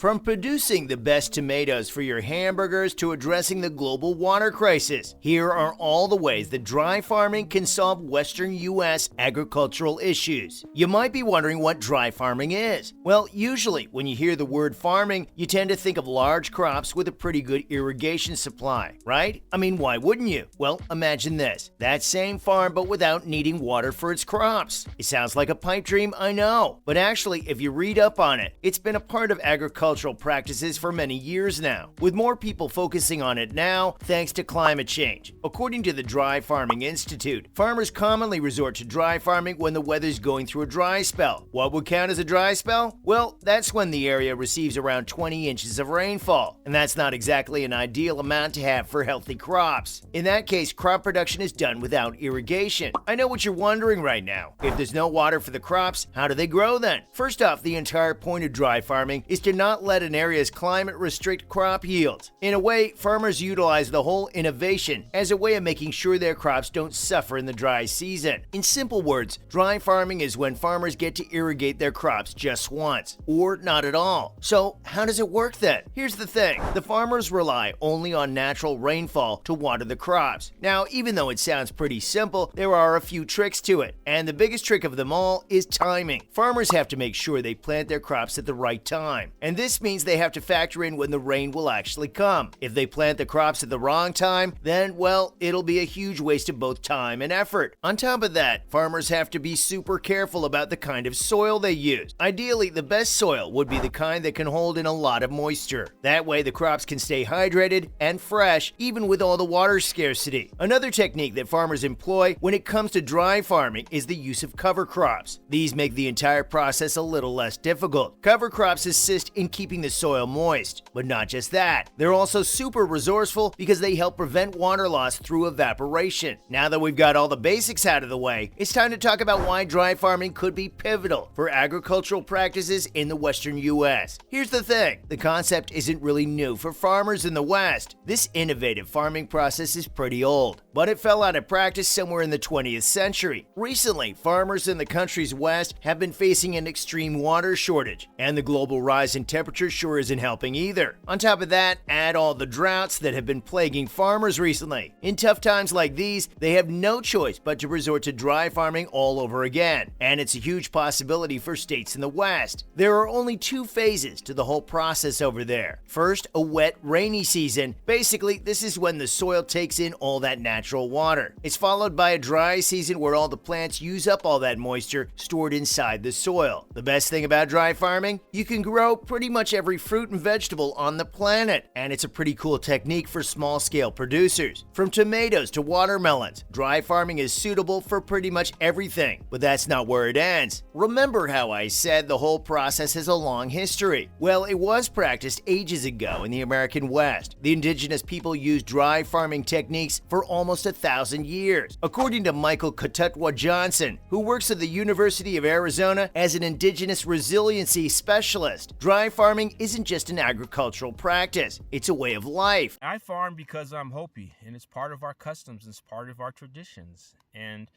From producing the best tomatoes for your hamburgers to addressing the global water crisis, here are all the ways that dry farming can solve Western U.S. agricultural issues. You might be wondering what dry farming is. Well, usually when you hear the word farming, you tend to think of large crops with a pretty good irrigation supply, right? I mean, why wouldn't you? Well, imagine this. That same farm, but without needing water for its crops. It sounds like a pipe dream, I know. But actually, if you read up on it, it's been a part of agricultural practices for many years now, with more people focusing on it now thanks to climate change. According to the Dry Farming Institute, farmers commonly resort to dry farming when the weather's going through a dry spell. What would count as a dry spell? Well, that's when the area receives around 20 inches of rainfall, and that's not exactly an ideal amount to have for healthy crops. In that case, crop production is done without irrigation. I know what you're wondering right now. If there's no water for the crops, how do they grow then? First off, the entire point of dry farming is to not let an area's climate restrict crop yields. In a way, farmers utilize the whole innovation as a way of making sure their crops don't suffer in the dry season. In simple words, dry farming is when farmers get to irrigate their crops just once, or not at all. So, how does it work then? Here's the thing. The farmers rely only on natural rainfall to water the crops. Now, even though it sounds pretty simple, there are a few tricks to it, and the biggest trick of them all is timing. Farmers have to make sure they plant their crops at the right time, and this means they have to factor in when the rain will actually come. If they plant the crops at the wrong time, then, well, it'll be a huge waste of both time and effort. On top of that, farmers have to be super careful about the kind of soil they use. Ideally, the best soil would be the kind that can hold in a lot of moisture. That way, the crops can stay hydrated and fresh, even with all the water scarcity. Another technique that farmers employ when it comes to dry farming is the use of cover crops. These make the entire process a little less difficult. Cover crops assist in keeping the soil moist, but not just that. They're also super resourceful because they help prevent water loss through evaporation. Now that we've got all the basics out of the way, it's time to talk about why dry farming could be pivotal for agricultural practices in the Western U.S. Here's the thing. The concept isn't really new for farmers in the West. This innovative farming process is pretty old, but it fell out of practice somewhere in the 20th century. Recently, farmers in the country's west have been facing an extreme water shortage, and the global rise in temperature sure isn't helping either. On top of that, add all the droughts that have been plaguing farmers recently. In tough times like these, they have no choice but to resort to dry farming all over again, and it's a huge possibility for states in the West. There are only two phases to the whole process over there. First, a wet, rainy season. Basically, this is when the soil takes in all that natural water. It's followed by a dry season where all the plants use up all that moisture stored inside the soil. The best thing about dry farming? You can grow pretty much every fruit and vegetable on the planet, and it's a pretty cool technique for small-scale producers. From tomatoes to watermelons, dry farming is suitable for pretty much everything. But that's not where it ends. Remember how I said the whole process has a long history? Well, it was practiced ages ago in the American West. The indigenous people used dry farming techniques for almost 1,000 years. According to Michael Kotutwa Johnson, who works at the University of Arizona as an indigenous resiliency specialist, dry farming isn't just an agricultural practice, it's a way of life. I farm because I'm Hopi, and it's part of our customs, it's part of our traditions. And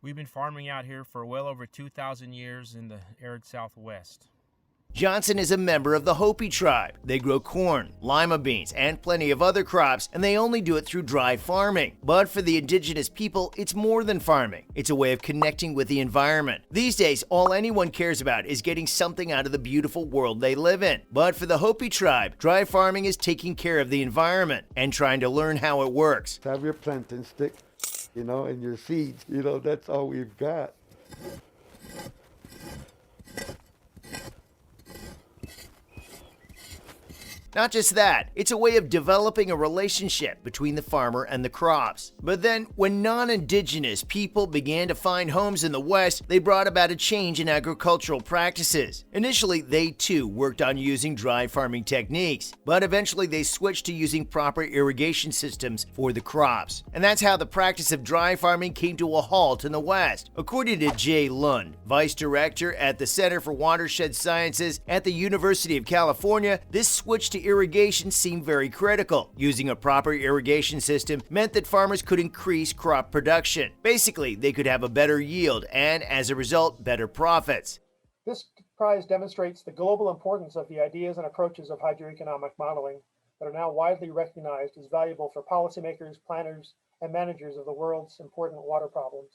we've been farming out here for well over 2,000 years in the arid Southwest. Johnson is a member of the Hopi tribe. They grow corn, lima beans, and plenty of other crops, and they only do it through dry farming. But for the indigenous people, it's more than farming. It's a way of connecting with the environment. These days, all anyone cares about is getting something out of the beautiful world they live in. But for the Hopi tribe, dry farming is taking care of the environment and trying to learn how it works. Have your planting stick, and your seeds. That's all we've got. Not just that, it's a way of developing a relationship between the farmer and the crops. But then, when non-indigenous people began to find homes in the West, they brought about a change in agricultural practices. Initially, they too worked on using dry farming techniques, but eventually they switched to using proper irrigation systems for the crops. And that's how the practice of dry farming came to a halt in the West. According to Jay Lund, Vice Director at the Center for Watershed Sciences at the University of California, this switch to irrigation seemed very critical. Using a proper irrigation system meant that farmers could increase crop production. Basically, they could have a better yield and, as a result, better profits. This prize demonstrates the global importance of the ideas and approaches of hydroeconomic modeling that are now widely recognized as valuable for policymakers, planners, and managers of the world's important water problems.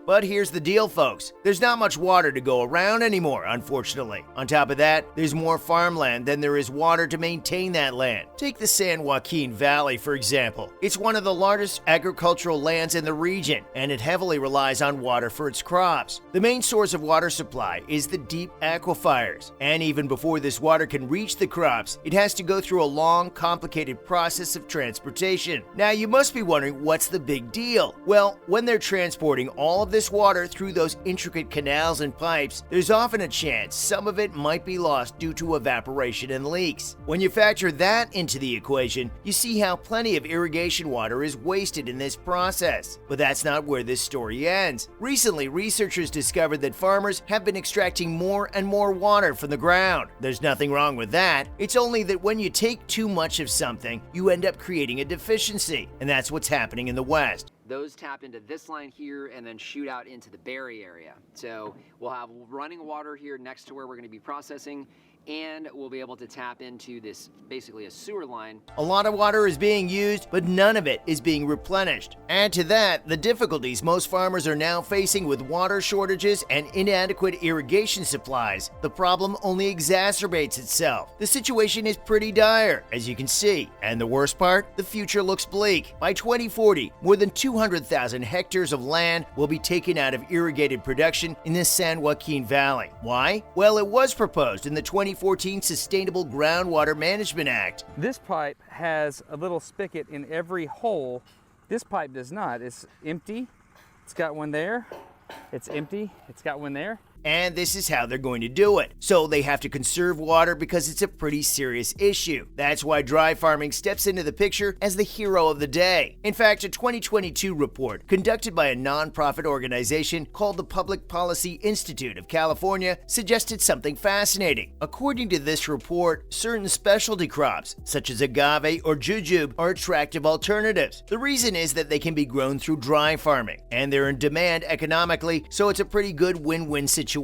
But here's the deal, folks. There's not much water to go around anymore, unfortunately. On top of that, there's more farmland than there is water to maintain that land. Take the San Joaquin Valley, for example. It's one of the largest agricultural lands in the region, and it heavily relies on water for its crops. The main source of water supply is the deep aquifers, and even before this water can reach the crops, it has to go through a long, complicated process of transportation. Now, you must be wondering, what's the big deal? Well, when they're transporting all of this water through those intricate canals and pipes, there's often a chance some of it might be lost due to evaporation and leaks. When you factor that into the equation, you see how plenty of irrigation water is wasted in this process. But that's not where this story ends. Recently, researchers discovered that farmers have been extracting more and more water from the ground. There's nothing wrong with that. It's only that when you take too much of something, you end up creating a deficiency, and that's what's happening in the West. Those tap into this line here and then shoot out into the Berry area. So we'll have running water here next to where we're going to be processing, and we'll be able to tap into this, basically a sewer line. A lot of water is being used, but none of it is being replenished. Add to that the difficulties most farmers are now facing with water shortages and inadequate irrigation supplies. The problem only exacerbates itself. The situation is pretty dire, as you can see. And the worst part? The future looks bleak. By 2040, more than 200,000 hectares of land will be taken out of irrigated production in the San Joaquin Valley. Why? Well, it was proposed in the 2014 Sustainable Groundwater Management Act. This pipe has a little spigot in every hole. This pipe does not. It's empty. It's got one there. It's empty. It's got one there. And this is how they're going to do it. So they have to conserve water because it's a pretty serious issue. That's why dry farming steps into the picture as the hero of the day. In fact, a 2022 report conducted by a nonprofit organization called the Public Policy Institute of California suggested something fascinating. According to this report, certain specialty crops, such as agave or jujube, are attractive alternatives. The reason is that they can be grown through dry farming, and they're in demand economically, so it's a pretty good win-win situation.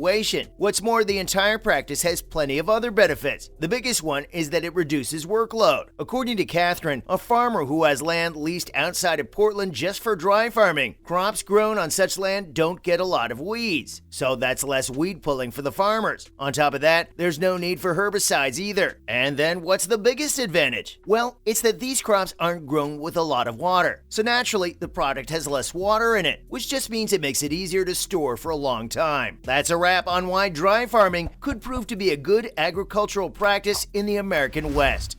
What's more, the entire practice has plenty of other benefits. The biggest one is that it reduces workload. According to Catherine, a farmer who has land leased outside of Portland just for dry farming, crops grown on such land don't get a lot of weeds, so that's less weed pulling for the farmers. On top of that, there's no need for herbicides either. And then what's the biggest advantage? Well, it's that these crops aren't grown with a lot of water, so naturally the product has less water in it, which just means it makes it easier to store for a long time. That's a wrap on why dry farming could prove to be a good agricultural practice in the American West.